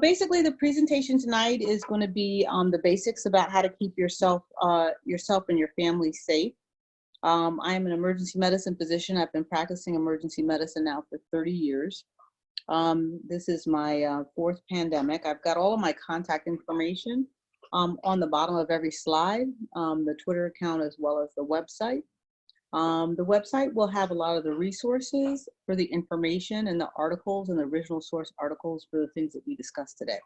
basically the presentation tonight is going to be the basics about how to keep yourself and your family safe. I am an emergency medicine physician. I've been practicing emergency medicine now for 30 years. This is my fourth pandemic. I've got all of my contact information on the bottom of every slide, the Twitter account as well as the website. The website will have a lot of the resources for the information and the articles and the original source articles for the things that we discussed today.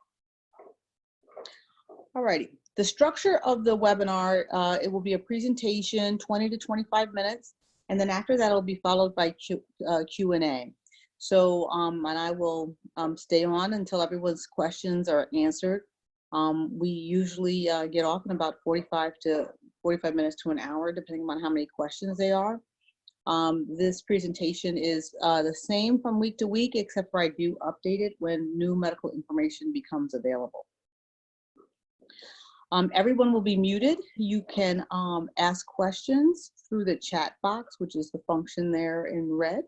Alrighty, the structure of the webinar, it will be a presentation, 20 to 25 minutes, and then after that it'll be followed by Q&A. So, and I will stay on until everyone's questions are answered. We usually get off in about 45 minutes to an hour, depending on how many questions they are. This presentation is the same from week to week, except for I do update it when new medical information becomes available. Everyone will be muted. You can ask questions through the chat box, which is the function there in red.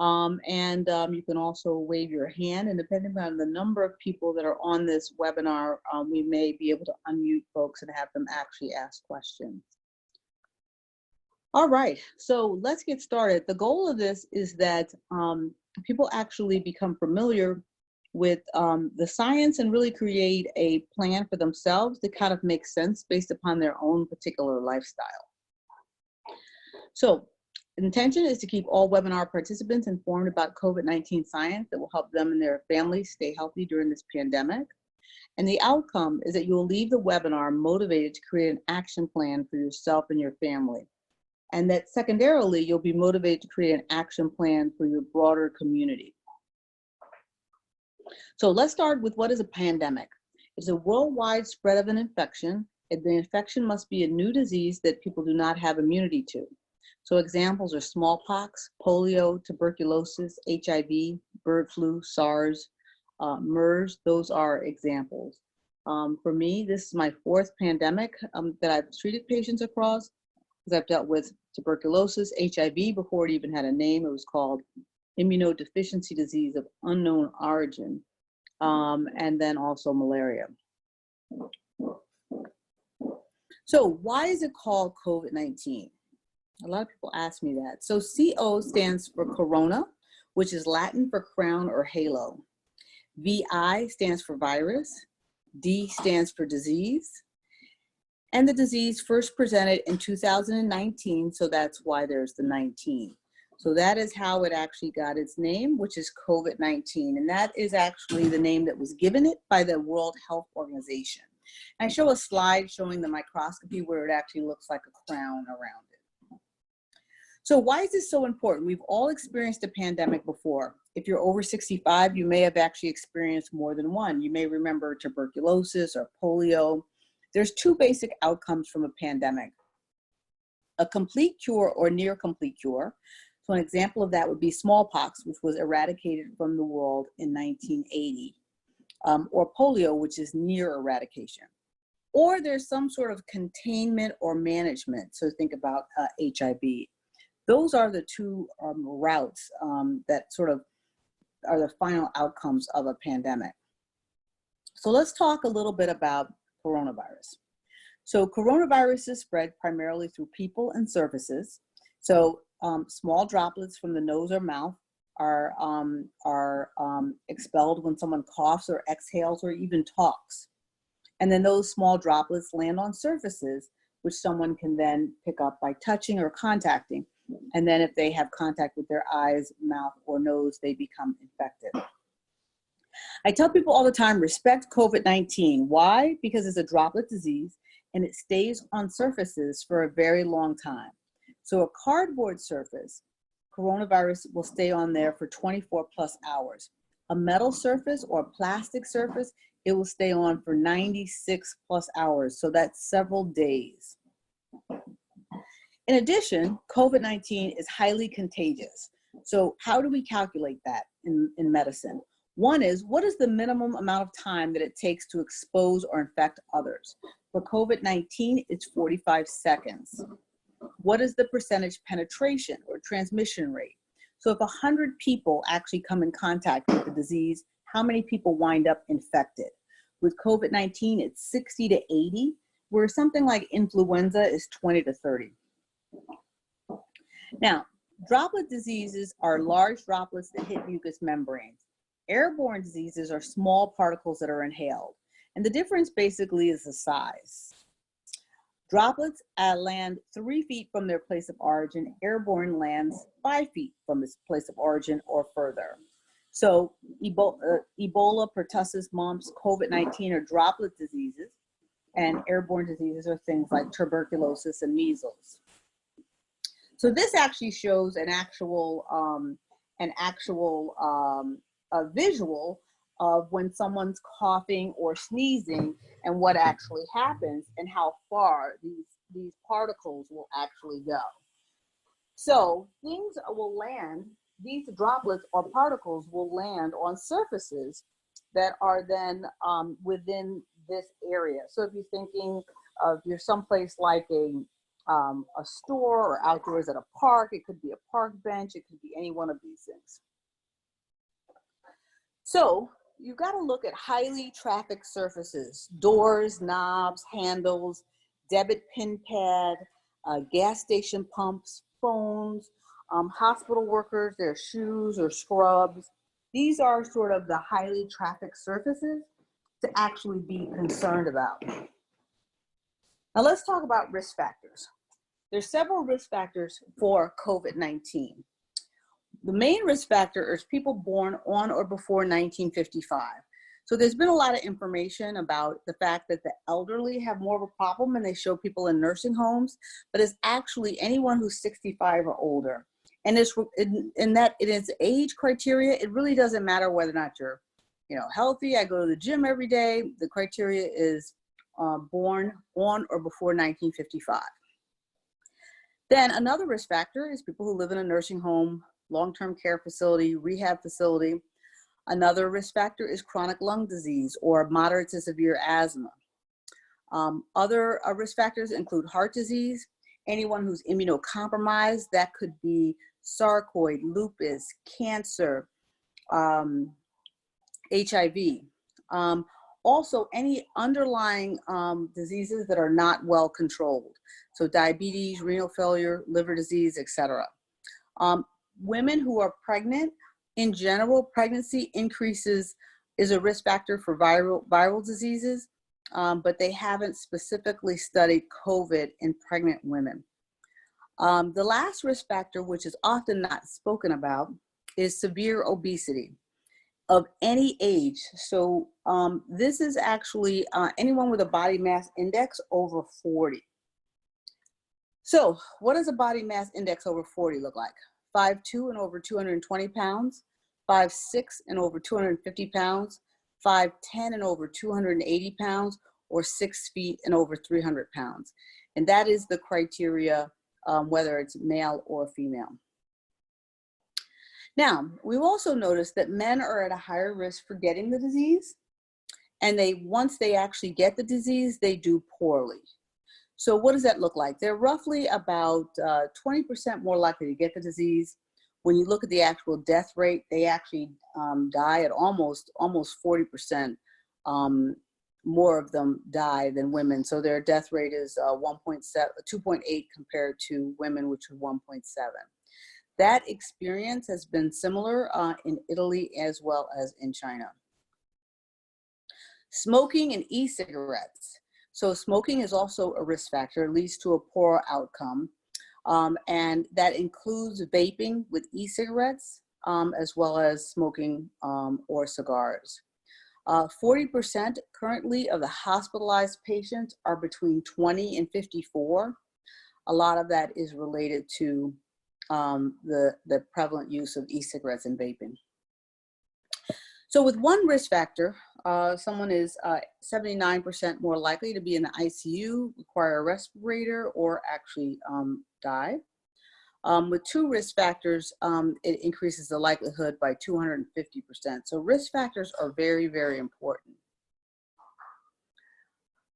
You can also wave your hand, and depending on the number of people that are on this webinar, we may be able to unmute folks and have them actually ask questions. All right, so let's get started. The goal of this is that people actually become familiar with the science and really create a plan for themselves that kind of makes sense based upon their own particular lifestyle. So, the intention is to keep all webinar participants informed about COVID-19 science that will help them and their families stay healthy during this pandemic. And the outcome is that you will leave the webinar motivated to create an action plan for yourself and your family. And that secondarily, you'll be motivated to create an action plan for your broader community. So let's start with what is a pandemic. It's a worldwide spread of an infection, and the infection must be a new disease that people do not have immunity to. So examples are smallpox, polio, tuberculosis, HIV, bird flu, SARS, MERS. Those are examples. For me, this is my fourth pandemic that I've treated patients across, because I've dealt with tuberculosis, HIV before it even had a name. It was called immunodeficiency disease of unknown origin, and then also malaria. So why is it called COVID-19? A lot of people ask me that. So CO stands for corona, which is Latin for crown or halo. VI stands for virus. D stands for disease. And the disease first presented in 2019, so that's why there's the 19. So that is how it actually got its name, which is COVID-19. And that is actually the name that was given it by the World Health Organization. And I show a slide showing the microscopy where it actually looks like a crown around it. So why is this so important? We've all experienced a pandemic before. If you're over 65, you may have actually experienced more than one. You may remember tuberculosis or polio. There's two basic outcomes from a pandemic: a complete cure or near complete cure. So an example of that would be smallpox, which was eradicated from the world in 1980, or polio, which is near eradication. Or there's some sort of containment or management. So think about HIV. Those are the two routes that sort of are the final outcomes of a pandemic. So let's talk a little bit about coronavirus. So coronavirus is spread primarily through people and surfaces. So small droplets from the nose or mouth are expelled when someone coughs or exhales or even talks. And then those small droplets land on surfaces, which someone can then pick up by touching or contacting. And then if they have contact with their eyes, mouth, or nose, they become infected. I tell people all the time, respect COVID-19. Why? Because it's a droplet disease and it stays on surfaces for a very long time. So a cardboard surface, coronavirus will stay on there for 24 plus hours. A metal surface or plastic surface, it will stay on for 96 plus hours. So that's several days. In addition, COVID-19 is highly contagious. So how do we calculate that in medicine? One is, what is the minimum amount of time that it takes to expose or infect others? For COVID-19, it's 45 seconds. What is the percentage penetration or transmission rate? So if 100 people actually come in contact with the disease, how many people wind up infected. With COVID-19, it's 60 to 80, where something like influenza is 20 to 30. Now, droplet diseases are large droplets that hit mucous membranes. Airborne diseases are small particles that are inhaled. And the difference basically is the size. Droplets land 3 feet from their place of origin. Airborne lands 5 feet from its place of origin or further. So Ebola, pertussis, mumps, COVID-19 are droplet diseases, and airborne diseases are things like tuberculosis and measles. So this actually shows a visual of when someone's coughing or sneezing and what actually happens and how far these particles will actually go. So things will land, these droplets or particles will land on surfaces that are then within this area. So if you're thinking of you're someplace like a store or outdoors at a park, it could be a park bench, it could be any one of these things. So you've got to look at highly trafficked surfaces: doors, knobs, handles, debit pin pad, gas station pumps, phones, hospital workers, their shoes or scrubs. These are sort of the highly trafficked surfaces to actually be concerned about. Now let's talk about risk factors. There's several risk factors for COVID-19. The main risk factor is people born on or before 1955. So there's been a lot of information about the fact that the elderly have more of a problem and they show people in nursing homes, but it's actually anyone who's 65 or older. And it's in that it is age criteria. It really doesn't matter whether or not you're, healthy. I go to the gym every day. The criteria is born on or before 1955. Then another risk factor is people who live in a nursing home, long-term care facility, rehab facility. Another risk factor is chronic lung disease or moderate to severe asthma. Other risk factors include heart disease, anyone who's immunocompromised, that could be sarcoid, lupus, cancer, HIV. Also, any underlying diseases that are not well controlled. So diabetes, renal failure, liver disease, etc. Women who are pregnant, in general, pregnancy is a risk factor for viral diseases, but they haven't specifically studied COVID in pregnant women. The last risk factor, which is often not spoken about, is severe obesity of any age. So this is actually anyone with a body mass index over 40. So what does a body mass index over 40 look like? 5'2" and over 220 pounds, 5'6" and over 250 pounds, 5'10" and over 280 pounds, or 6 feet and over 300 pounds. And that is the criteria, whether it's male or female. Now, we've also noticed that men are at a higher risk for getting the disease, and once they actually get the disease, they do poorly. So what does that look like? They're roughly about 20% more likely to get the disease. When you look at the actual death rate, they actually die at almost 40%. More of them die than women. So their death rate is 2.8 compared to women, which are 1.7. That experience has been similar in Italy as well as in China. Smoking and e-cigarettes. So smoking is also a risk factor. It leads to a poor outcome. And that includes vaping with e-cigarettes as well as smoking or cigars. 40% currently of the hospitalized patients are between 20 and 54. A lot of that is related to the prevalent use of e-cigarettes and vaping. So with one risk factor, someone is 79% more likely to be in the ICU, require a respirator, or actually die. With two risk factors, it increases the likelihood by 250%. So risk factors are very, very important.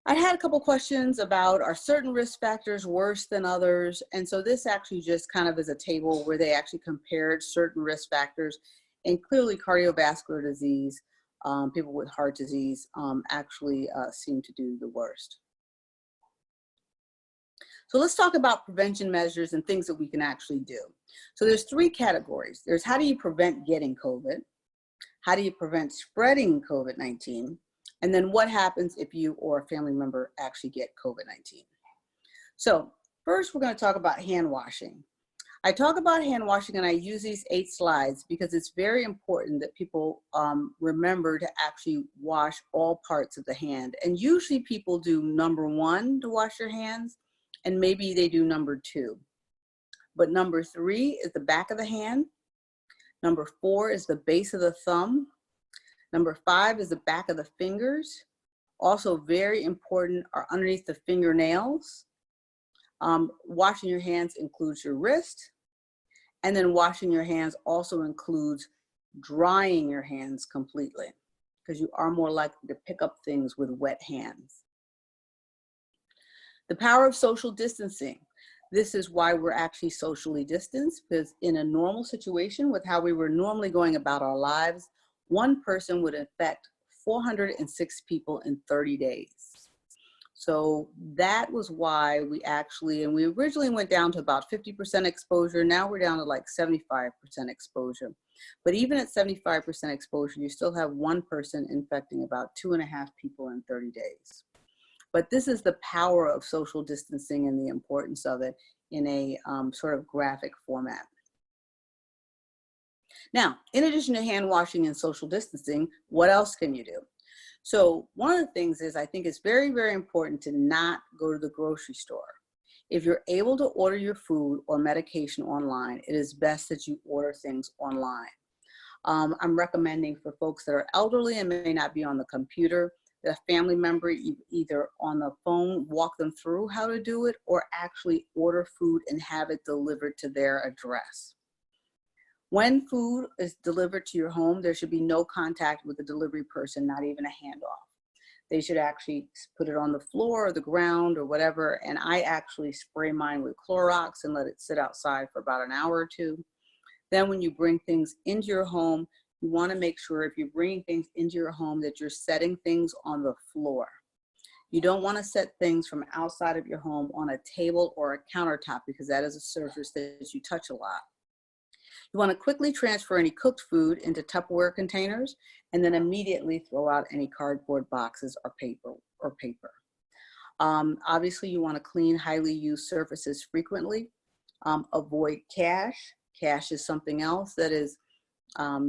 I had a couple questions about, are certain risk factors worse than others? And so this actually just kind of is a table where they actually compared certain risk factors, and clearly cardiovascular disease People with heart disease actually seem to do the worst. So let's talk about prevention measures and things that we can actually do. So there's 3 categories. There's how do you prevent getting COVID? How do you prevent spreading COVID-19? And then what happens if you or a family member actually get COVID-19? So first, we're going to talk about hand washing. I talk about hand washing and I use these 8 slides because it's very important that people remember to actually wash all parts of the hand. And usually people do number 1 to wash your hands, and maybe they do number 2. But number 3 is the back of the hand. Number 4 is the base of the thumb. Number 5 is the back of the fingers. Also very important are underneath the fingernails. Washing your hands includes your wrist. And then washing your hands also includes drying your hands completely, because you are more likely to pick up things with wet hands. The power of social distancing. This is why we're actually socially distanced, because in a normal situation with how we were normally going about our lives, 1 person would infect 406 people in 30 days. So that was why we originally went down to about 50% exposure. Now we're down to like 75% exposure. But even at 75% exposure, you still have 1 person infecting about 2.5 people in 30 days. But this is the power of social distancing and the importance of it in a sort of graphic format. Now, in addition to hand washing and social distancing, what else can you do? So one of the things is I think it's very, very important to not go to the grocery store. If you're able to order your food or medication online, it is best that you order things online. I'm recommending for folks that are elderly and may not be on the computer, that a family member either on the phone walk them through how to do it, or actually order food and have it delivered to their address. When food is delivered to your home, there should be no contact with the delivery person, not even a handoff. They should actually put it on the floor or the ground or whatever, and I actually spray mine with Clorox and let it sit outside for about an hour or 2. Then when you bring things into your home, you want to make sure if you're bringing things into your home that you're setting things on the floor. You don't want to set things from outside of your home on a table or a countertop, because that is a surface that you touch a lot. You want to quickly transfer any cooked food into Tupperware containers and then immediately throw out any cardboard boxes or paper. Obviously, you want to clean highly used surfaces frequently. Avoid cash. Cash is something else that is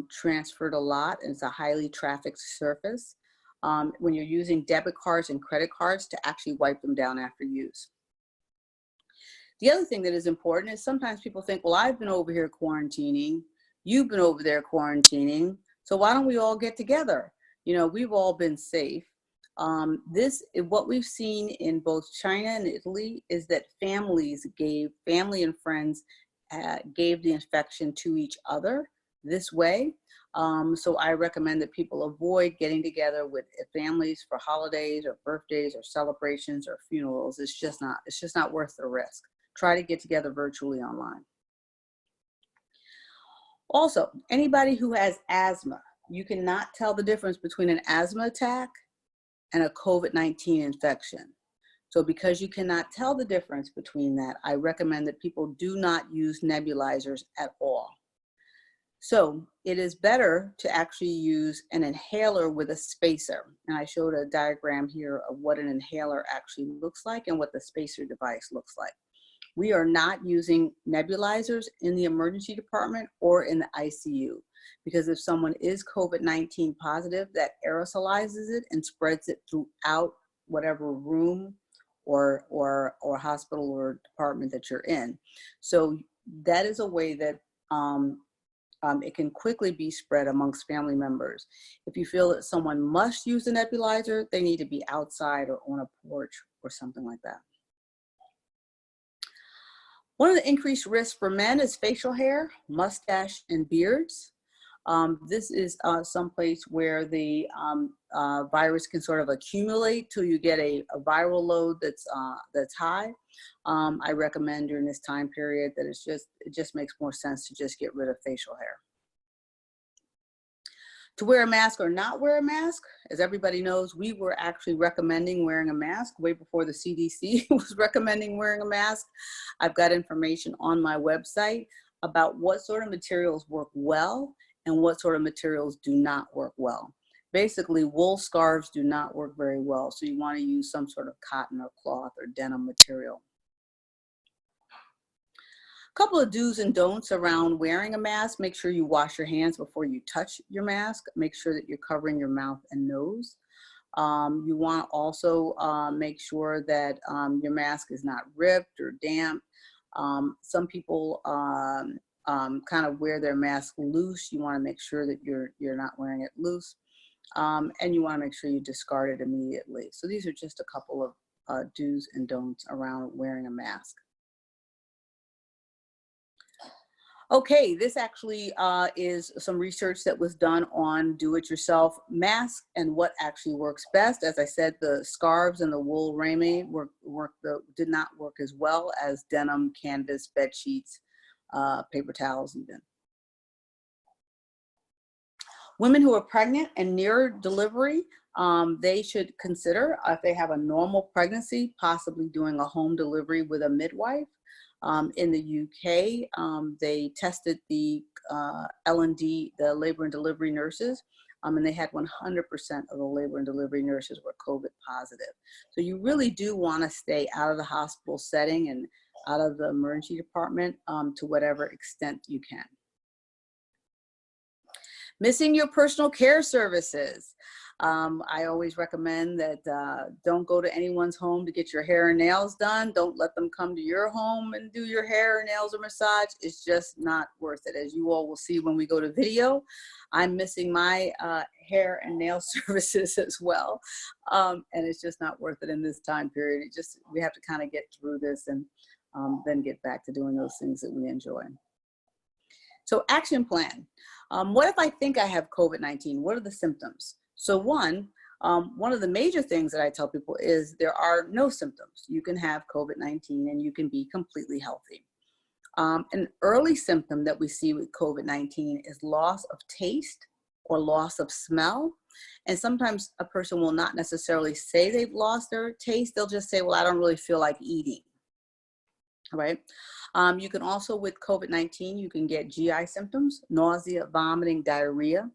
transferred a lot, and it's a highly trafficked surface. When you're using debit cards and credit cards, to actually wipe them down after use. The other thing that is important is sometimes people think, well, I've been over here quarantining, you've been over there quarantining, so why don't we all get together? You know, we've all been safe. What we've seen in both China and Italy is that family and friends gave the infection to each other this way. So I recommend that people avoid getting together with families for holidays or birthdays or celebrations or funerals. It's just not worth the risk. Try to get together virtually online. Also, anybody who has asthma, you cannot tell the difference between an asthma attack and a COVID-19 infection. So because you cannot tell the difference between that, I recommend that people do not use nebulizers at all. So it is better to actually use an inhaler with a spacer. And I showed a diagram here of what an inhaler actually looks like and what the spacer device looks like. We are not using nebulizers in the emergency department or in the ICU, because if someone is COVID-19 positive, that aerosolizes it and spreads it throughout whatever room or hospital or department that you're in. So that is a way that it can quickly be spread amongst family members. If you feel that someone must use a nebulizer, they need to be outside or on a porch or something like that. One of the increased risks for men is facial hair, mustache, and beards. This is someplace where the virus can sort of accumulate till you get a viral load that's high. I recommend during this time period that it just makes more sense to just get rid of facial hair. To wear a mask or not wear a mask, as everybody knows, we were actually recommending wearing a mask way before the CDC was recommending wearing a mask. I've got information on my website about what sort of materials work well and what sort of materials do not work well. Basically, wool scarves do not work very well, so you want to use some sort of cotton or cloth or denim material. Couple of do's and don'ts around wearing a mask. Make sure you wash your hands before you touch your mask. Make sure that you're covering your mouth and nose. You want to also make sure that your mask is not ripped or damp. Some people kind of wear their mask loose. You want to make sure that you're not wearing it loose. And you want to make sure you discard it immediately. So these are just a couple of do's and don'ts around wearing a mask. Okay, this actually is some research that was done on do-it-yourself masks and what actually works best. As I said, the scarves and the wool raiment did not work as well as denim, canvas, bed sheets, paper towels even. Women who are pregnant and near delivery, they should consider, if they have a normal pregnancy, possibly doing a home delivery with a midwife. In the UK, they tested the L&D, the labor and delivery nurses, and they had 100% of the labor and delivery nurses were COVID positive. So you really do want to stay out of the hospital setting and out of the emergency department to whatever extent you can. Missing your personal care services. I always recommend that don't go to anyone's home to get your hair and nails done. Don't let them come to your home and do your hair, nails, or massage. It's just not worth it. As you all will see when we go to video, I'm missing my hair and nail services as well. And it's just not worth it in this time period. We have to kind of get through this and then get back to doing those things that we enjoy. So action plan. What if I think I have COVID-19? What are the symptoms? So one of the major things that I tell people is there are no symptoms. You can have COVID-19 and you can be completely healthy. An early symptom that we see with COVID-19 is loss of taste or loss of smell. And sometimes a person will not necessarily say they've lost their taste. They'll just say, well, I don't really feel like eating. Right? You can also, with COVID-19, you can get GI symptoms, nausea, vomiting, diarrhea.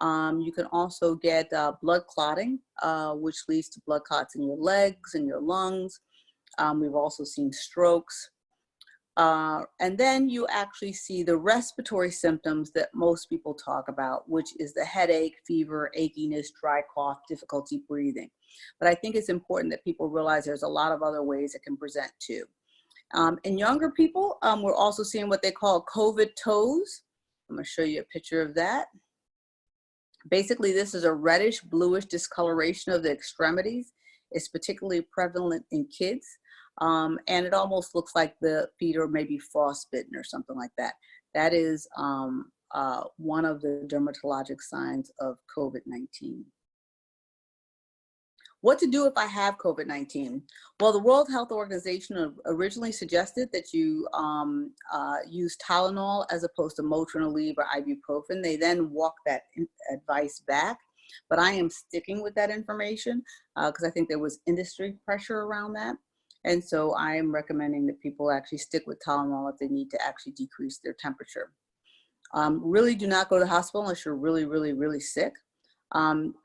You can also get blood clotting, which leads to blood clots in your legs and your lungs. We've also seen strokes. And then you actually see the respiratory symptoms that most people talk about, which is the headache, fever, achiness, dry cough, difficulty breathing. But I think it's important that people realize there's a lot of other ways it can present too. In younger people, we're also seeing what they call COVID toes. I'm going to show you a picture of that. Basically, this is a reddish, bluish discoloration of the extremities. It's particularly prevalent in kids, and it almost looks like the feet are maybe frostbitten or something like that. That is one of the dermatologic signs of COVID-19. What to do if I have COVID-19? Well, the World Health Organization originally suggested that you use Tylenol as opposed to Motrin, Aleve, or ibuprofen. They then walked that advice back, but I am sticking with that information because I think there was industry pressure around that. And so I am recommending that people actually stick with Tylenol if they need to actually decrease their temperature. Really do not go to the hospital unless you're really, really, really sick.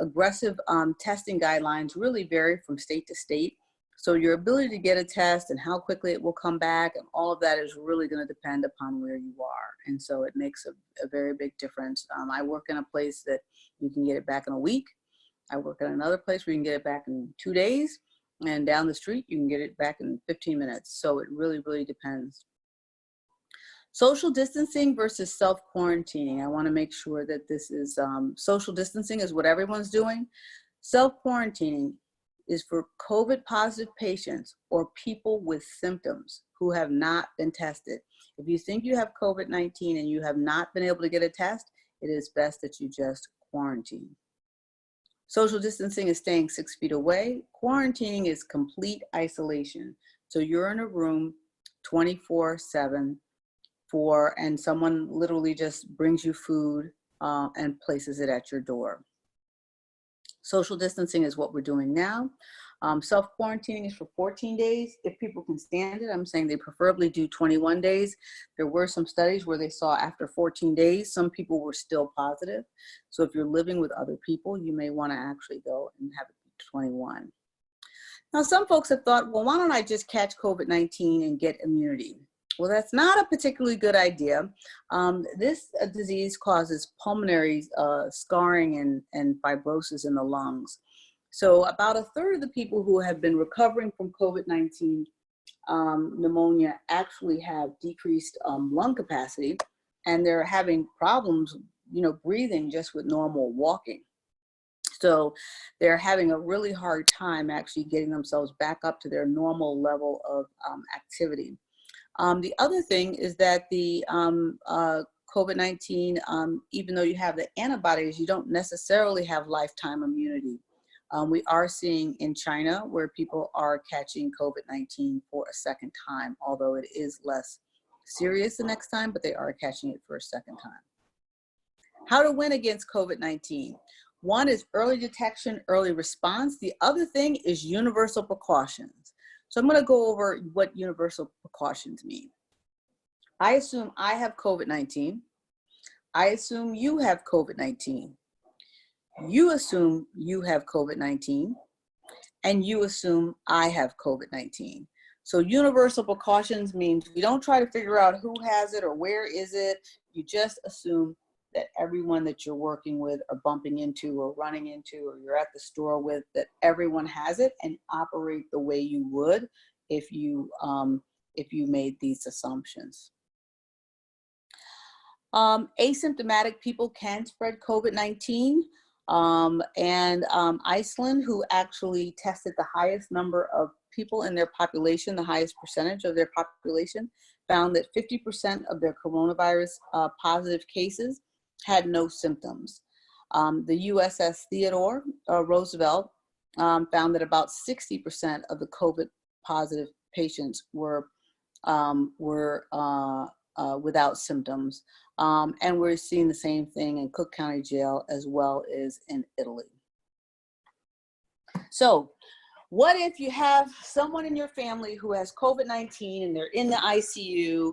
Aggressive testing guidelines really vary from state to state. So your ability to get a test and how quickly it will come back and all of that is really going to depend upon where you are. And so it makes a very big difference. I work in a place that you can get it back in a week. I work in another place where you can get it back in 2 days. And down the street, you can get it back in 15 minutes. So it really, really depends. Social distancing versus self-quarantining. I want to make sure that this is social distancing is what everyone's doing. Self-quarantining is for COVID positive patients or people with symptoms who have not been tested. If you think you have COVID-19 and you have not been able to get a test, it is best that you just quarantine. Social distancing is staying 6 feet away. Quarantining is complete isolation. So you're in a room 24/7 and someone literally just brings you food and places it at your door. Social distancing is what we're doing now. Self-quarantining is for 14 days. If people can stand it, I'm saying they preferably do 21 days. There were some studies where they saw after 14 days, some people were still positive. So if you're living with other people, you may want to actually go and have it be 21. Now, some folks have thought, well, why don't I just catch COVID-19 and get immunity? Well, that's not a particularly good idea. This disease causes pulmonary scarring and fibrosis in the lungs. So about a third of the people who have been recovering from COVID-19 pneumonia actually have decreased lung capacity, and they're having problems, breathing just with normal walking. So they're having a really hard time actually getting themselves back up to their normal level of activity. The other thing is that the COVID-19, even though you have the antibodies, you don't necessarily have lifetime immunity. We are seeing in China where people are catching COVID-19 for a second time, although it is less serious the next time, but they are catching it for a second time. How to win against COVID-19? One is early detection, early response. The other thing is universal precautions. So I'm going to go over what universal precautions mean. I assume I have COVID-19. I assume you have COVID-19. You assume you have COVID-19. And you assume I have COVID-19. So universal precautions means we don't try to figure out who has it or where is it. You just assume that everyone that you're working with or bumping into or running into or you're at the store with, that everyone has it, and operate the way you would if you made these assumptions. Asymptomatic people can spread COVID-19, and Iceland, who actually tested the highest number of people in their population, the highest percentage of their population, found that 50% of their coronavirus positive cases had no symptoms. The USS Theodore Roosevelt found that about 60% of the COVID positive patients were without symptoms. And we're seeing the same thing in Cook County Jail as well as in Italy. So what if you have someone in your family who has COVID-19 and they're in the ICU?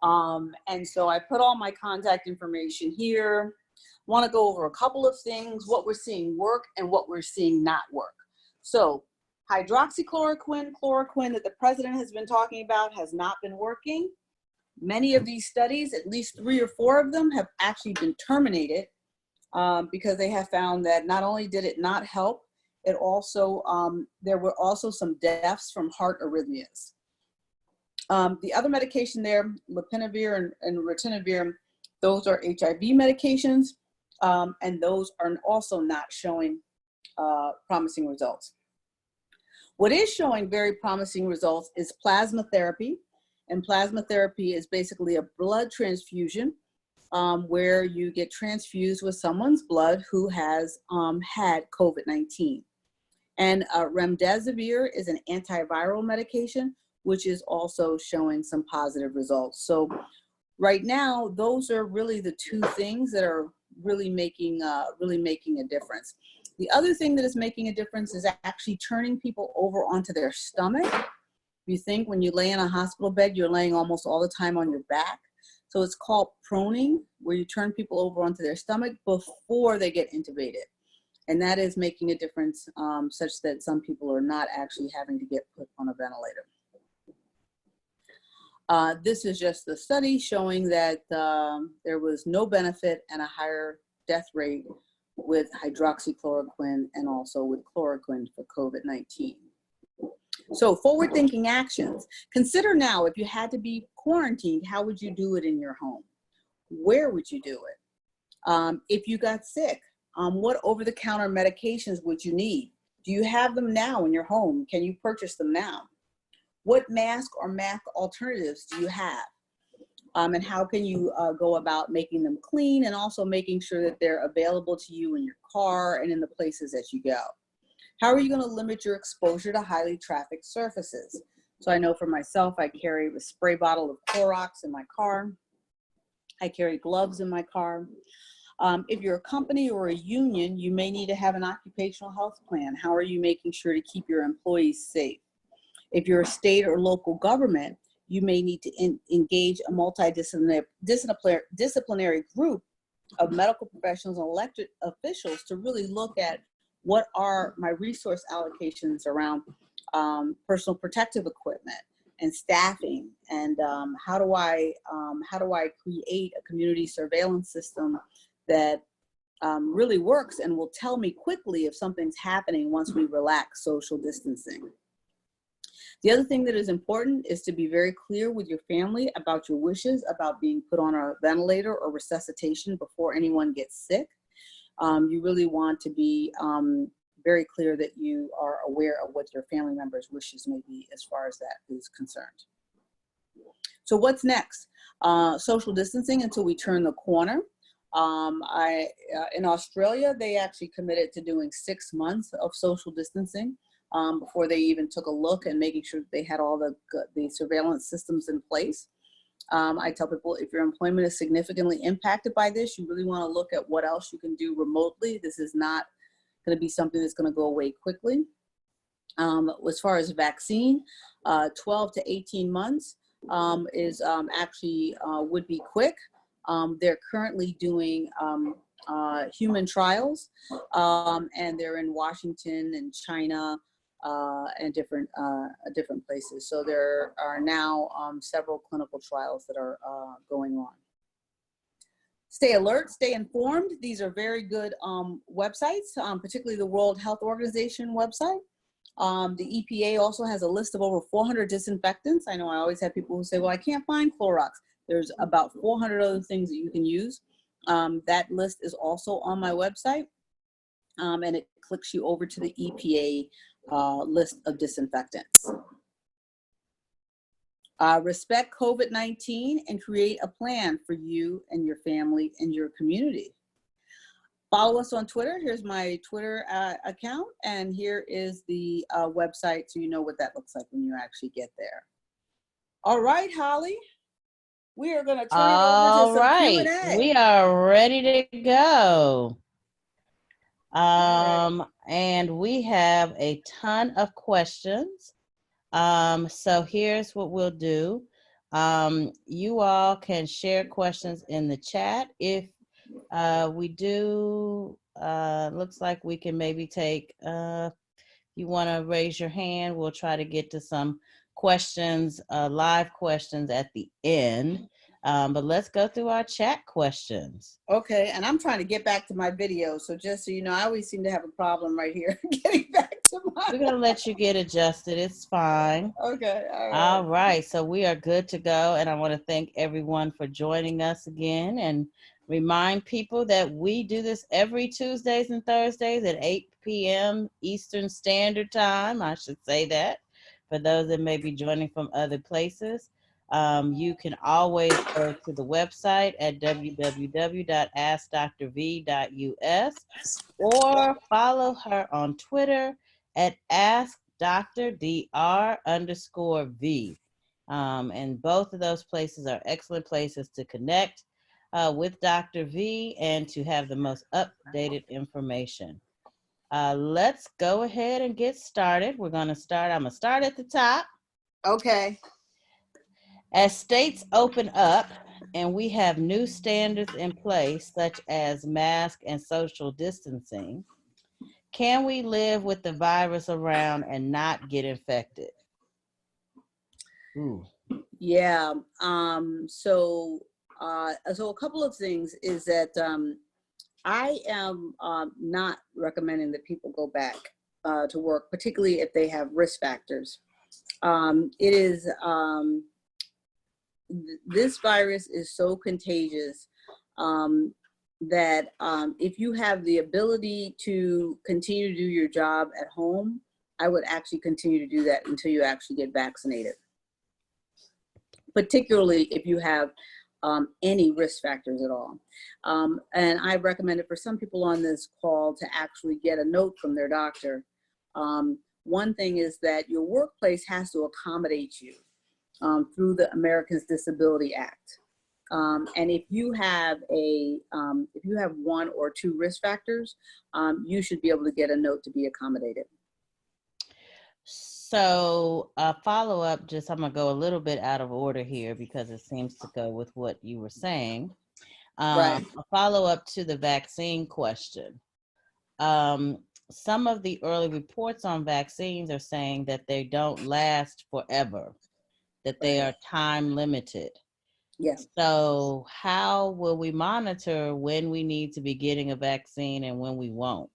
And so I put all my contact information here. Want to go over a couple of things, what we're seeing work and what we're seeing not work. So hydroxychloroquine, chloroquine that the president has been talking about has not been working. Many of these studies, at least 3 or 4 of them, have actually been terminated because they have found that not only did it not help, it also, there were also some deaths from heart arrhythmias. The other medication there, lopinavir and ritonavir, those are HIV medications, and those are also not showing promising results. What is showing very promising results is plasma therapy. And plasma therapy is basically a blood transfusion where you get transfused with someone's blood who has had COVID-19. And remdesivir is an antiviral medication, which is also showing some positive results. So right now, those are really the 2 things that are really making a difference. The other thing that is making a difference is actually turning people over onto their stomach. You think when you lay in a hospital bed, you're laying almost all the time on your back. So it's called proning, where you turn people over onto their stomach before they get intubated. And that is making a difference such that some people are not actually having to get put on a ventilator. This is just the study showing that there was no benefit and a higher death rate with hydroxychloroquine and also with chloroquine for COVID-19. So forward-thinking actions. Consider now, if you had to be quarantined, how would you do it in your home? Where would you do it? If you got sick, what over-the-counter medications would you need? Do you have them now in your home? Can you purchase them now? What mask or mask alternatives do you have? And how can you go about making them clean and also making sure that they're available to you in your car and in the places that you go? How are you going to limit your exposure to highly trafficked surfaces? So I know for myself, I carry a spray bottle of Clorox in my car. I carry gloves in my car. If you're a company or a union, you may need to have an occupational health plan. How are you making sure to keep your employees safe? If you're a state or local government, you may need to engage a disciplinary group of medical professionals and elected officials to really look at what are my resource allocations around personal protective equipment and staffing, and how do I create a community surveillance system that really works and will tell me quickly if something's happening once we relax social distancing. The other thing that is important is to be very clear with your family about your wishes about being put on a ventilator or resuscitation before anyone gets sick. You really want to be very clear that you are aware of what your family members' wishes may be as far as that is concerned. So what's next? Social distancing until we turn the corner. In Australia, they actually committed to doing 6 months of social distancing before they even took a look and making sure that they had all the surveillance systems in place. I tell people, if your employment is significantly impacted by this, you really want to look at what else you can do remotely. This is not going to be something that's going to go away quickly. As far as vaccine, 12 to 18 months is actually would be quick. They're currently doing human trials, and they're in Washington and China and different places. So there are now several clinical trials that are going on. Stay alert, stay informed. These are very good websites, particularly the World Health Organization website. The EPA also has a list of over 400 disinfectants. I know I always have people who say, well, I can't find Clorox. There's about 400 other things that you can use. That list is also on my website, and it clicks you over to the EPA list of disinfectants. Respect COVID-19 and create a plan for you and your family and your community. Follow us on Twitter. Here's my Twitter account, and here is the website, so you know what that looks like when you actually get there. All right, Holly, we are going to turn it over to some Q&A. We are ready to go. And we have a ton of questions. So here's what we'll do. You all can share questions in the chat. If we do, looks like we can maybe take, if you want to raise your hand, we'll try to get to some questions, live questions at the end. But let's go through our chat questions. Okay, and I'm trying to get back to my video. So just so you know, I always seem to have a problem right here getting back to my... We're going to let you get adjusted. It's fine. Okay, all right. All right, so we are good to go. And I want to thank everyone for joining us again and remind people that we do this every Tuesdays and Thursdays at 8 p.m. Eastern Standard Time. I should say that for those that may be joining from other places. You can always go to the website at www.askdrv.us or follow her on Twitter at AskDrV. And both of those places are excellent places to connect with Dr. V and to have the most updated information. Let's go ahead and get started. I'm going to start at the top. Okay. As states open up and we have new standards in place, such as mask and social distancing, can we live with the virus around and not get infected? Ooh. Yeah. So a couple of things is that I am not recommending that people go back to work, particularly if they have risk factors. This virus is so contagious that if you have the ability to continue to do your job at home, I would actually continue to do that until you actually get vaccinated. Particularly if you have any risk factors at all. And I recommended for some people on this call to actually get a note from their doctor. One thing is that your workplace has to accommodate you through the Americans Disability Act. And if you have one or two risk factors, you should be able to get a note to be accommodated. So a follow-up, just I'm gonna go a little bit out of order here because it seems to go with what you were saying. Right. A follow-up to the vaccine question. Some of the early reports on vaccines are saying that they don't last forever, that they are time limited. Yeah. So how will we monitor when we need to be getting a vaccine and when we won't?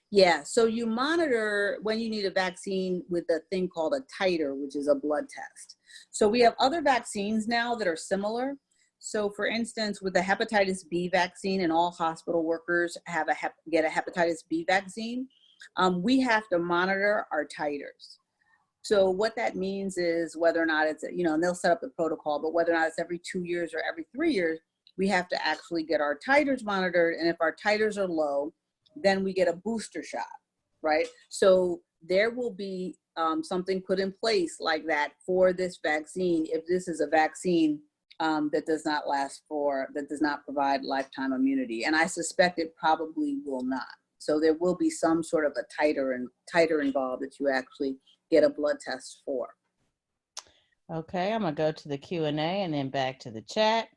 Yeah, so you monitor when you need a vaccine with a thing called a titer, which is a blood test. So we have other vaccines now that are similar. So for instance, with the hepatitis B vaccine, and all hospital workers have get a hepatitis B vaccine, we have to monitor our titers. So what that means is whether or not it's, and they'll set up the protocol, but whether or not it's every 2 years or every 3 years, we have to actually get our titers monitored. And if our titers are low, then we get a booster shot, right? So there will be something put in place like that for this vaccine if this is a vaccine that does not provide lifetime immunity. And I suspect it probably will not. So there will be some sort of a titer involved that you actually get a blood test for. Okay, I'm gonna go to the Q&A and then back to the chat.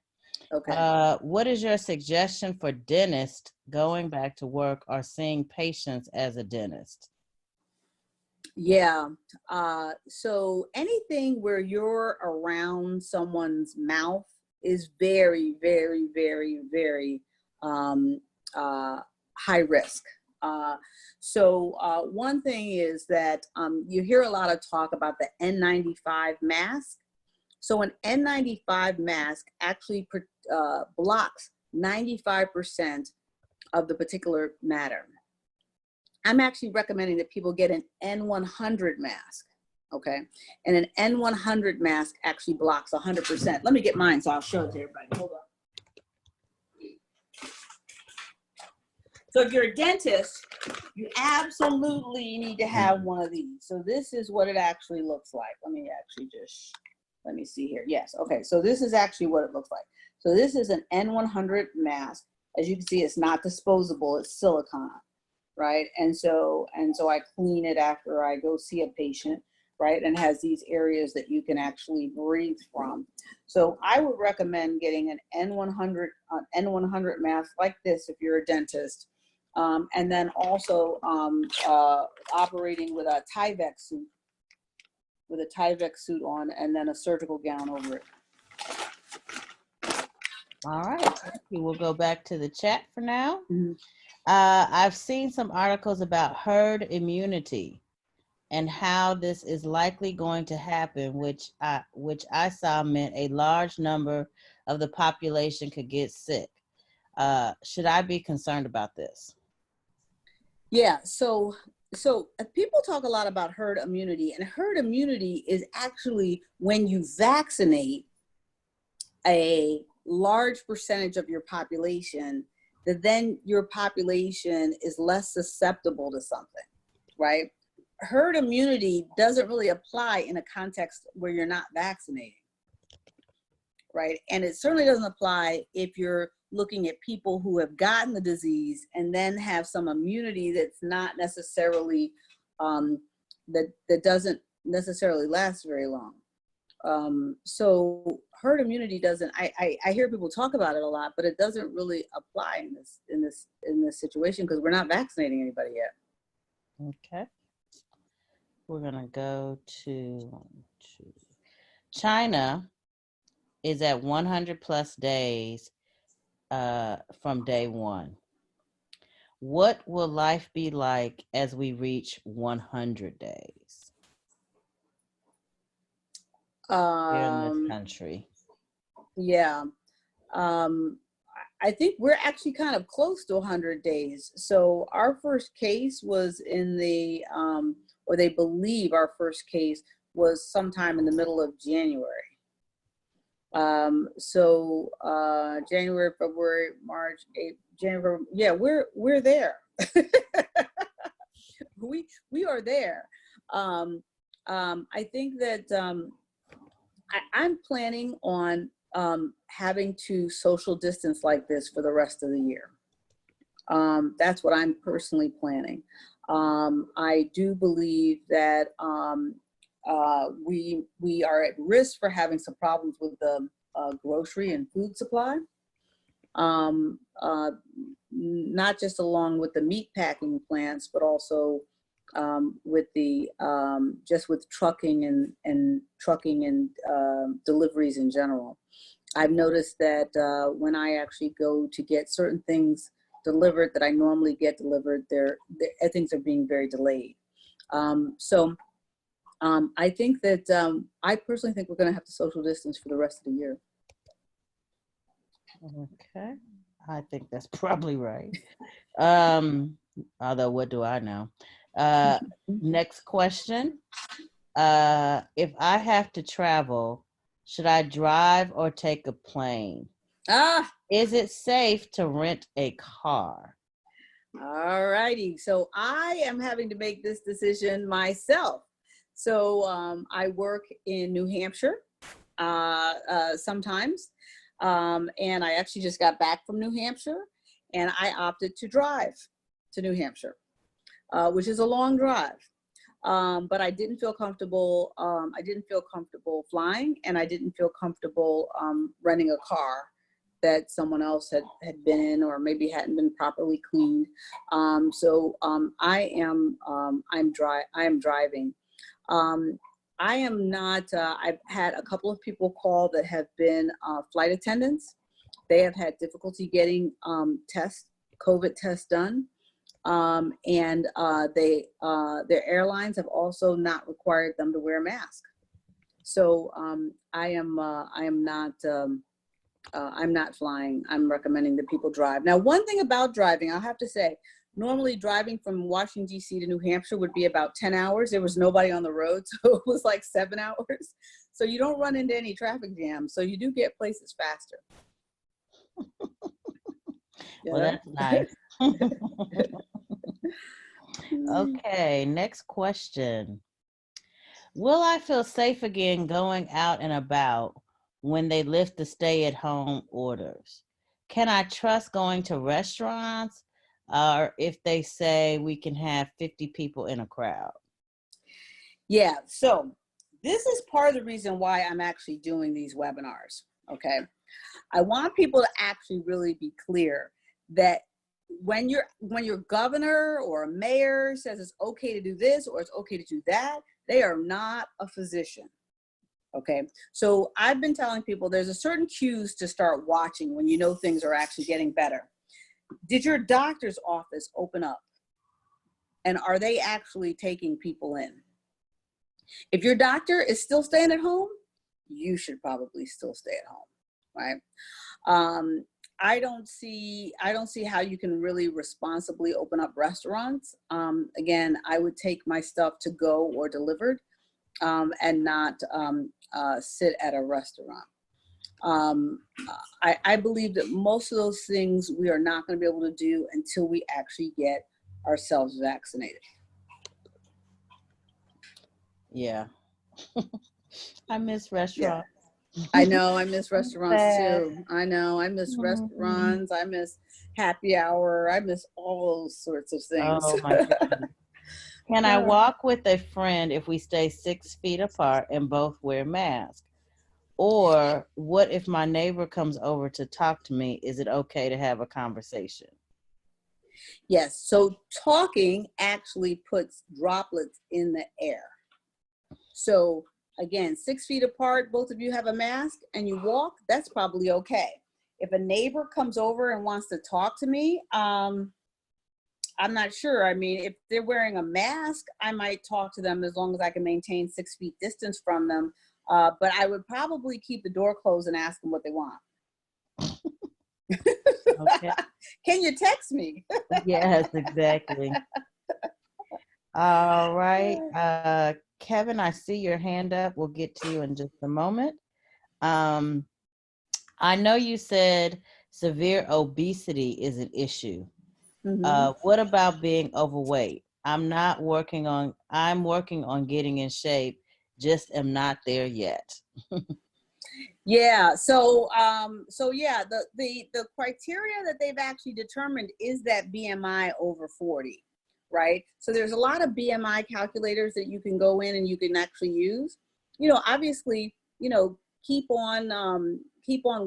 Okay. What is your suggestion for dentists going back to work or seeing patients as a dentist? Yeah. So anything where you're around someone's mouth is very, very, very, very high risk. So one thing is that you hear a lot of talk about the N95 mask. So an N95 mask actually blocks 95% of the particulate matter. I'm actually recommending that people get an N100 mask, okay? And an N100 mask actually blocks 100%. Let me get mine so I'll show it to everybody. Hold on. So if you're a dentist, you absolutely need to have one of these. So this is what it actually looks like. Let me see here. Yes, okay, so this is actually what it looks like. So this is an N100 mask. As you can see, it's not disposable, it's silicone, right? And so I clean it after I go see a patient, right? And has these areas that you can actually breathe from. So I would recommend getting an N100 mask like this if you're a dentist. And then also operating with a Tyvek suit, on, and then a surgical gown over it. All right, thank you. We'll go back to the chat for now. Mm-hmm. I've seen some articles about herd immunity and how this is likely going to happen, which I saw meant a large number of the population could get sick. Should I be concerned about this? Yeah, so people talk a lot about herd immunity, and herd immunity is actually when you vaccinate a large percentage of your population, that then your population is less susceptible to something, right? Herd immunity doesn't really apply in a context where you're not vaccinating, right? And it certainly doesn't apply if you're looking at people who have gotten the disease and then have some immunity that's not necessarily, that doesn't necessarily last very long. So herd immunity doesn't, I hear people talk about it a lot, but it doesn't really apply in this situation because we're not vaccinating anybody yet. Okay. We're gonna go to China is at 100 plus days from day one. What will life be like as we reach 100 days here in this country? Yeah. I think we're actually kind of close to 100 days. So our first case was in the, or they believe our first case was sometime in the middle of January. January, February, March, April, January, yeah, we're there. we are there. I think that I'm planning on having to social distance like this for the rest of the year. That's what I'm personally planning. I do believe that we are at risk for having some problems with the grocery and food supply. Not just along with the meat packing plants, but also with the just with trucking and deliveries in general. I've noticed that when I actually go to get certain things delivered that I normally get delivered, things are being very delayed. I think that I personally think we're going to have to social distance for the rest of the year. Okay, I think that's probably right. Although, what do I know? Next question. If I have to travel, should I drive or take a plane? Is it safe to rent a car? All righty. So I am having to make this decision myself. So I work in New Hampshire sometimes. And I actually just got back from New Hampshire, and I opted to drive to New Hampshire, which is a long drive. But I didn't feel comfortable. I didn't feel comfortable flying, and I didn't feel comfortable renting a car that someone else had been in, or maybe hadn't been properly cleaned. I am driving. I am not, I've had a couple of people call that have been flight attendants. They have had difficulty getting COVID tests done. Their airlines have also not required them to wear a mask. So I'm not flying. I'm recommending that people drive. Now, one thing about driving, I'll have to say, normally driving from Washington, D.C. to New Hampshire would be about 10 hours. There was nobody on the road, so it was like 7 hours. So you don't run into any traffic jams. So you do get places faster. Well, that's nice. Okay, next question. Will I feel safe again going out and about when they lift the stay-at-home orders? Can I trust going to restaurants? Or if they say we can have 50 people in a crowd? Yeah, so this is part of the reason why I'm actually doing these webinars, okay? I want people to actually really be clear that when your governor or a mayor says it's okay to do this or it's okay to do that, they are not a physician, okay? So I've been telling people there's a certain cues to start watching when you know things are actually getting better. Did your doctor's office open up? And are they actually taking people in? If your doctor is still staying at home, you should probably still stay at home, right? I don't see how you can really responsibly open up restaurants. Again, I would take my stuff to go or delivered and not sit at a restaurant. I believe that most of those things we are not going to be able to do until we actually get ourselves vaccinated. Yeah. I miss restaurants. Yeah. I know, I miss restaurants too. I know, I miss restaurants. I miss happy hour. I miss all those sorts of things. Oh my goodness. Can I walk with a friend if we stay 6 feet apart and both wear masks? Or what if my neighbor comes over to talk to me? Is it okay to have a conversation? Yes, so talking actually puts droplets in the air. So again, 6 feet apart, both of you have a mask and you walk, that's probably okay. If a neighbor comes over and wants to talk to me, I'm not sure. I mean, if they're wearing a mask, I might talk to them as long as I can maintain 6 feet distance from them. But I would probably keep the door closed and ask them what they want. Okay. Can you text me? Yes, exactly. All right. Kevin, I see your hand up. We'll get to you in just a moment. I know you said severe obesity is an issue. Mm-hmm. What about being overweight? I'm working on getting in shape, just am not there yet. Yeah. So yeah, the criteria that they've actually determined is that BMI over 40, right? So there's a lot of BMI calculators that you can go in and you can actually use. Obviously, keep on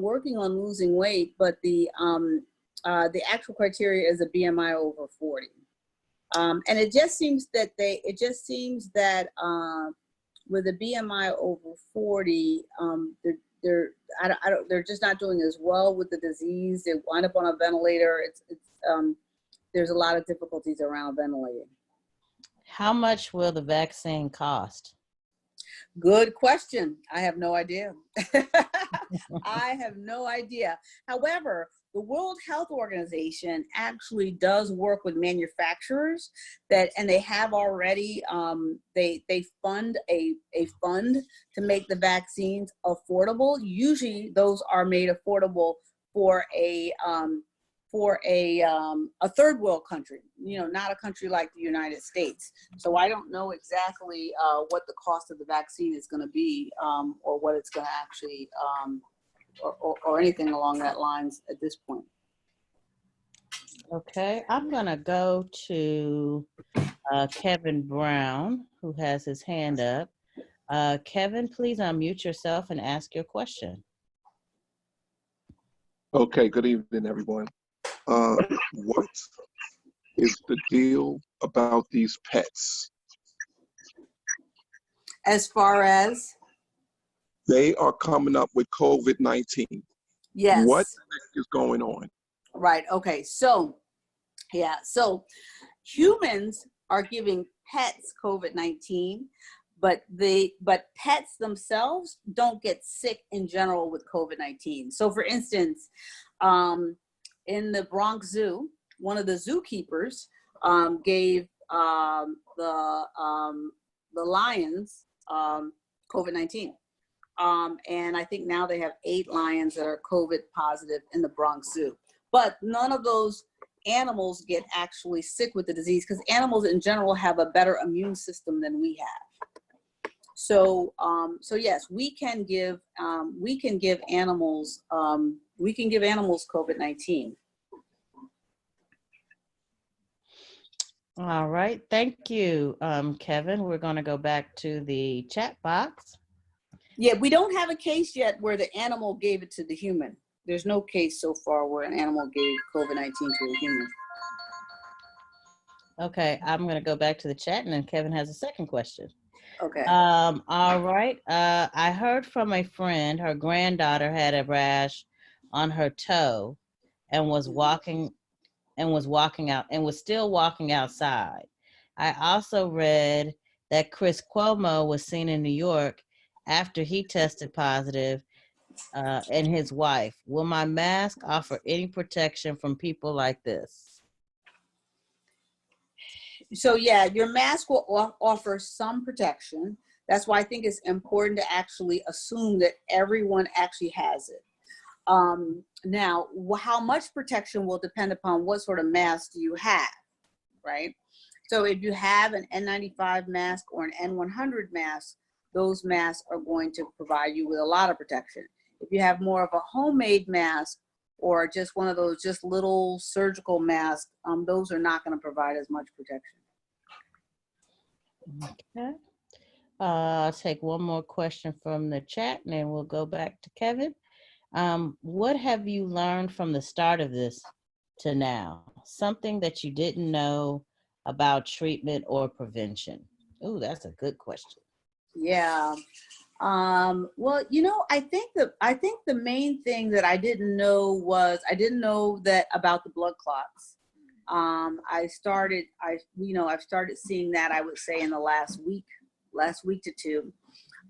working on losing weight, but the actual criteria is a BMI over 40. And it just seems that with a BMI over 40, they're just not doing as well with the disease. They wind up on a ventilator. There's a lot of difficulties around ventilating. How much will the vaccine cost? Good question. I have no idea. I have no idea. However, the World Health Organization actually does work with manufacturers and they have already, they fund a fund to make the vaccines affordable. Usually those are made affordable for a third world country, not a country like the United States. So I don't know exactly what the cost of the vaccine is going to be, or what it's going to actually, or anything along that lines at this point. Okay, I'm going to go to Kevin Brown, who has his hand up. Kevin, please unmute yourself and ask your question. Okay, good evening, everyone. What is the deal about these pets? As far as? They are coming up with COVID-19. Yes. What is going on? Right. Okay. So, yeah. So humans are giving pets COVID-19, but pets themselves don't get sick in general with COVID-19. So for instance, in the Bronx Zoo, one of the zookeepers gave the lions COVID-19. And I think now they have 8 lions that are COVID positive in the Bronx Zoo. But none of those animals get actually sick with the disease because animals in general have a better immune system than we have. So yes, we can give animals COVID-19. All right, thank you, Kevin. We're going to go back to the chat box. Yeah, we don't have a case yet where the animal gave it to the human. There's no case so far where an animal gave COVID-19 to a human. Okay, I'm going to go back to the chat, and then Kevin has a second question. Okay. All right. I heard from a friend, her granddaughter had a rash on her toe and was still walking outside. I also read that Chris Cuomo was seen in New York after he tested positive, and his wife. Will my mask offer any protection from people like this? So yeah, your mask will offer some protection. That's why I think it's important to actually assume that everyone actually has it. Now, how much protection will depend upon what sort of mask you have, right? So if you have an N95 mask or an N100 mask, those masks are going to provide you with a lot of protection. If you have more of a homemade mask or just one of those just little surgical masks, those are not going to provide as much protection. Okay. I'll take one more question from the chat and then we'll go back to Kevin. What have you learned from the start of this to now? Something that you didn't know about treatment or prevention? Oh, that's a good question. Yeah. Well, I think the main thing that I didn't know that about the blood clots. I've started seeing that, I would say, in the last week to two.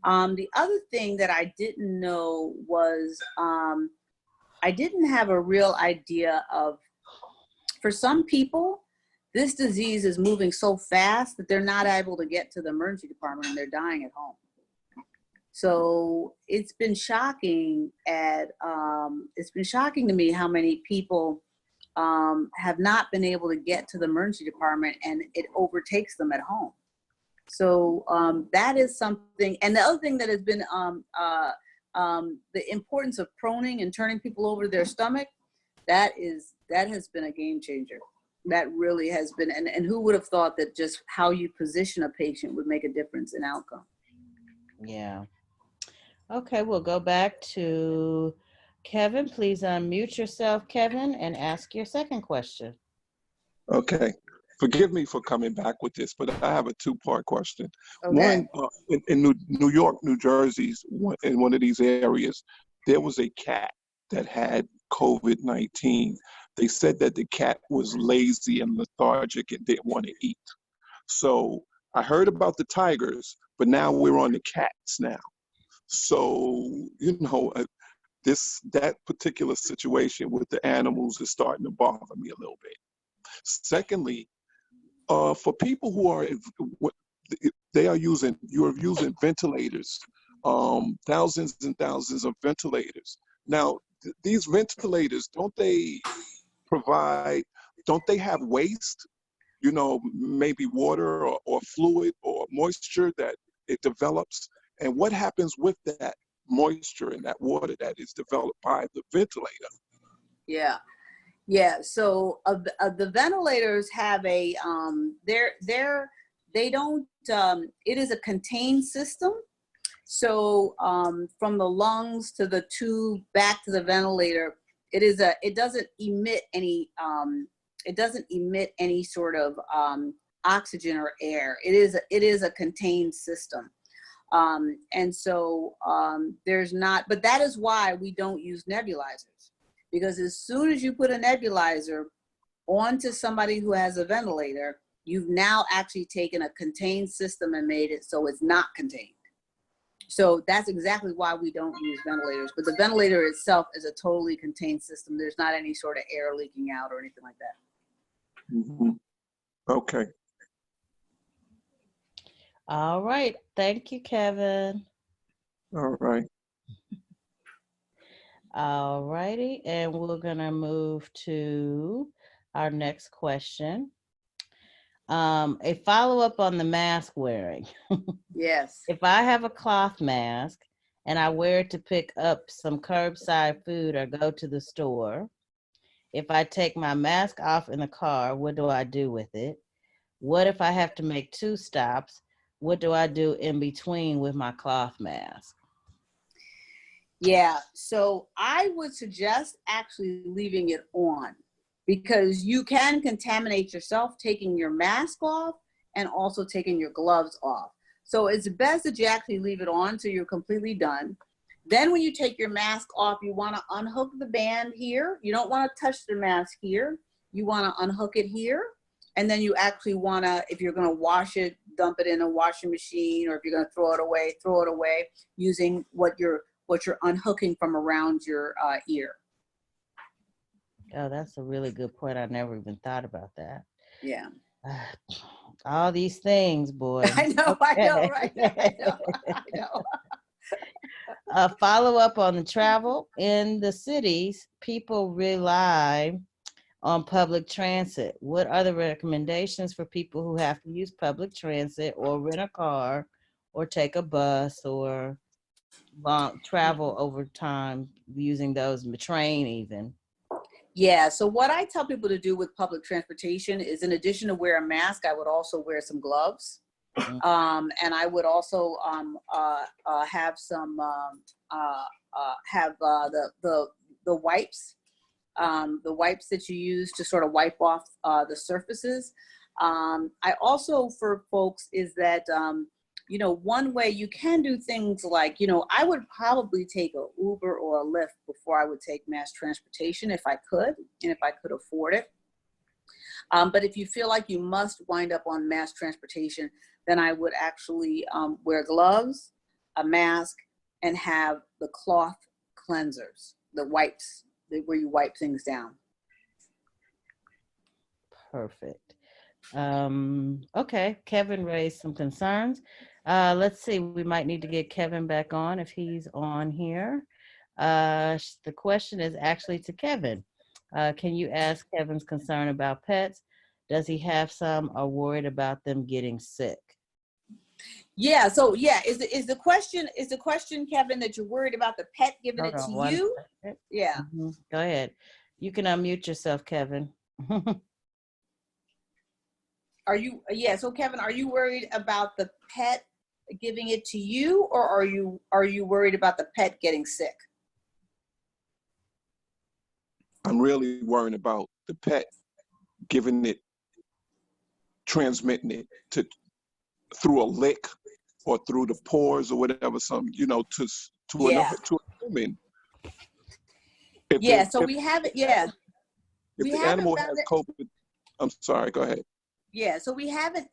The other thing that I didn't know was I didn't have a real idea of, for some people, this disease is moving so fast that they're not able to get to the emergency department and they're dying at home. So it's been shocking to me how many people have not been able to get to the emergency department and it overtakes them at home. So that is something. And the other thing that has been the importance of proning and turning people over to their stomach, that has been a game changer. That really has been, and who would have thought that just how you position a patient would make a difference in outcome? Yeah. Okay, we'll go back to Kevin. Please unmute yourself, Kevin, and ask your second question. Okay. Forgive me for coming back with this, but I have a two-part question. Okay. One, in New York, New Jersey's, in one of these areas, there was a cat that had COVID-19. They said that the cat was lazy and lethargic and didn't want to eat. So I heard about the tigers, but now we're on the cats now. So, that particular situation with the animals is starting to bother me a little bit. Secondly, for people who are, you're using ventilators, thousands and thousands of ventilators. Now, these ventilators, don't they have waste? Maybe water or fluid or moisture that it develops. And what happens with that moisture and that water that is developed by the ventilator? Yeah. Yeah, so the ventilators have a they don't it is a contained system. So from the lungs to the tube back to the ventilator, it doesn't emit any sort of oxygen or air. It is a contained system. And so there's not, but that is why we don't use nebulizers. Because as soon as you put a nebulizer onto somebody who has a ventilator, you've now actually taken a contained system and made it so it's not contained. So that's exactly why we don't use ventilators. But the ventilator itself is a totally contained system. There's not any sort of air leaking out or anything like that. Mm-hmm. Okay. All right. Thank you, Kevin. All right. All righty. And we're going to move to our next question. A follow-up on the mask wearing. Yes. If I have a cloth mask and I wear it to pick up some curbside food or go to the store, if I take my mask off in the car, what do I do with it? What if I have to make 2 stops? What do I do in between with my cloth mask? Yeah, so I would suggest actually leaving it on, because you can contaminate yourself taking your mask off and also taking your gloves off. So it's best that you actually leave it on till you're completely done. Then when you take your mask off, you want to unhook the band here. You don't want to touch the mask here. You want to unhook it here. And then you actually want to, if you're going to wash it, dump it in a washing machine, or if you're going to throw it away using what you're unhooking from around your ear. Oh, that's a really good point. I never even thought about that. Yeah. All these things, boy. I know, okay. I know, right? I know. A follow-up on the travel. In the cities, people rely on public transit. What are the recommendations for people who have to use public transit or rent a car or take a bus or travel over time using those, train even? Yeah, so what I tell people to do with public transportation is, in addition to wear a mask, I would also wear some gloves. Mm-hmm. And I would also have some the wipes, the wipes that you use to sort of wipe off the surfaces. I also, for folks, is that one way you can do things like, I would probably take an Uber or a Lyft before I would take mass transportation if I could, and if I could afford it. But if you feel like you must wind up on mass transportation, then I would actually wear gloves, a mask, and have the cloth cleansers, the wipes, where you wipe things down. Perfect. Okay, Kevin raised some concerns. Let's see, we might need to get Kevin back on if he's on here. The question is actually to Kevin. Can you ask Kevin's concern about pets? Does he have some or worried about them getting sick? Yeah. So yeah, is the question, Kevin, that you're worried about the pet giving Hold it to on one you? second. Yeah. Go ahead. You can unmute yourself, Kevin. Are you, yeah, so Kevin, are you worried about the pet giving it to you, or are you worried about the pet getting sick? I'm really worrying about the pet giving it, transmitting it to through a lick or through the pores or whatever, some, to Yeah. another, to a human. If Yeah, the so if, we haven't, yeah, if we the haven't animal found has it. COVID, I'm sorry, go ahead. Yeah, so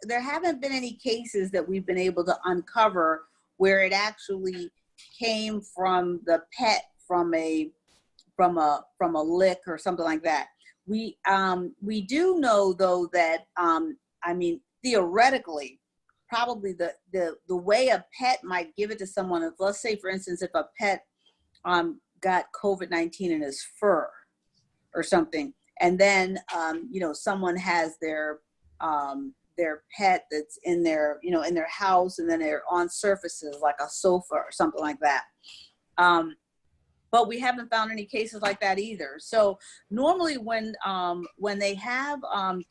there haven't been any cases that we've been able to uncover where it actually came from the pet from a lick or something like that. We do know though that I mean, theoretically, probably the way a pet might give it to someone, if, let's say for instance, if a pet got COVID-19 in his fur or something, and then someone has their pet that's in their house, and then they're on surfaces like a sofa or something like that. But we haven't found any cases like that either. So normally when they have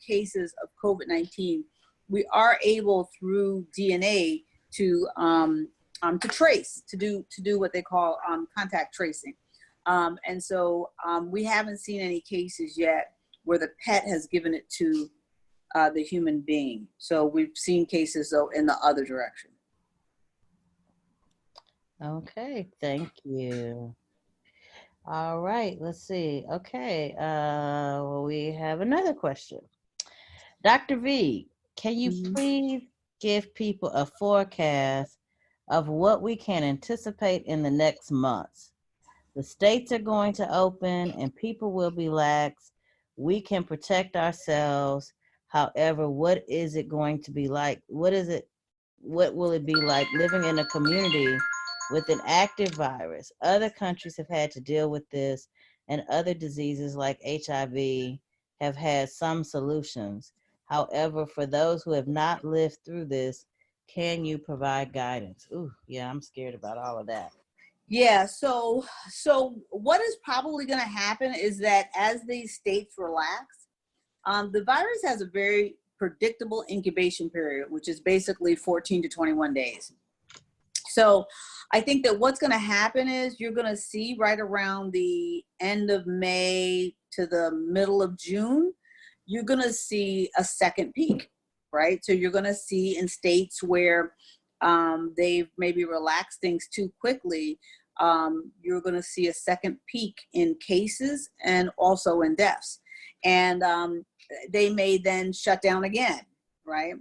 cases of COVID-19, we are able through DNA to trace, to do what they call contact tracing. And so we haven't seen any cases yet where the pet has given it to the human being. So we've seen cases though in the other direction. Okay, thank you. All right, let's see. Okay, well, we have another question. Dr. V, can you please give people a forecast of what we can anticipate in the next months? The states are going to open and people will be lax. We can protect ourselves. However, what is it going to be like? What will it be like living in a community with an active virus? Other countries have had to deal with this, and other diseases like HIV have had some solutions. However, for those who have not lived through this, can you provide guidance? Ooh, yeah, I'm scared about all of that. Yeah, so what is probably going to happen is that as these states relax, the virus has a very predictable incubation period, which is basically 14 to 21 days. So I think that what's going to happen is you're going to see right around the end of May to the middle of June, you're going to see a second peak, right? So you're going to see in states where they've maybe relaxed things too quickly, you're going to see a second peak in cases and also in deaths. And they may then shut down again, right?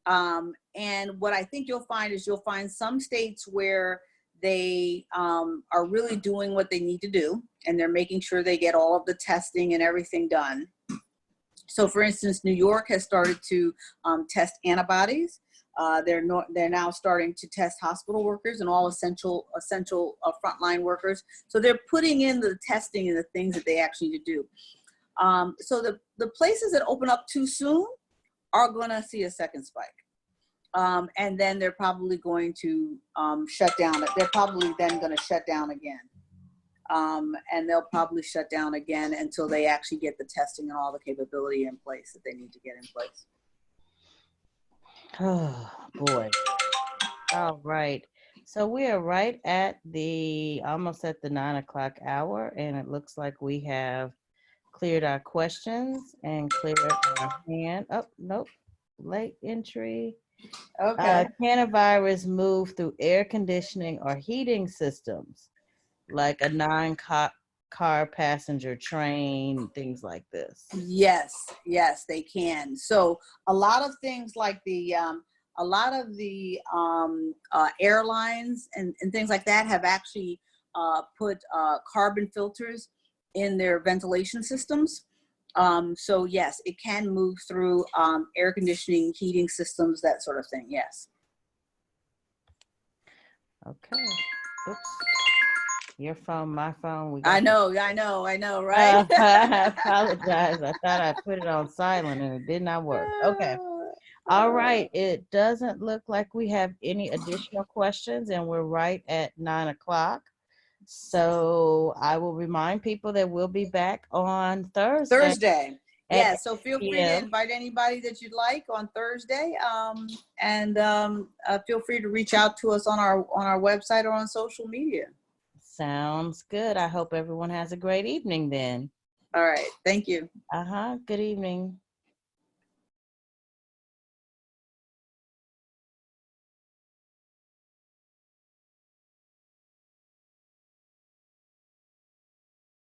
And what I think you'll find is you'll find some states where they are really doing what they need to do, and they're making sure they get all of the testing and everything done. So for instance, New York has started to test antibodies. They're now starting to test hospital workers and all essential frontline workers. So they're putting in the testing and the things that they actually need to do. So the places that open up too soon are going to see a second spike. And then they're probably going to shut down. They're probably then going to shut down again. And they'll probably shut down again until they actually get the testing and all the capability in place that they need to get in place. Oh, boy. All right. So we are right at almost at the 9 o'clock hour, and it looks like we have cleared our questions and cleared our hand. Oh, nope. Late entry. Okay. Can a virus move through air conditioning or heating systems, like a car passenger train, things like this? Yes, they can. So a lot of things like a lot of the airlines and things like that have actually put carbon filters in their ventilation systems. So yes, it can move through air conditioning, heating systems, that sort of thing. Yes. Okay. Oops. Your phone, my phone. I know, right? I apologize. I thought I put it on silent and it did not work. Okay. All right, it doesn't look like we have any additional questions, and we're right at 9 o'clock. So I will remind people that we'll be back on Thursday. Yeah, at so feel 8 free to p.m. invite anybody that you'd like on Thursday. Feel free to reach out to us on our website or on social media. Sounds good. I hope everyone has a great evening then. All right. Thank you. Good evening.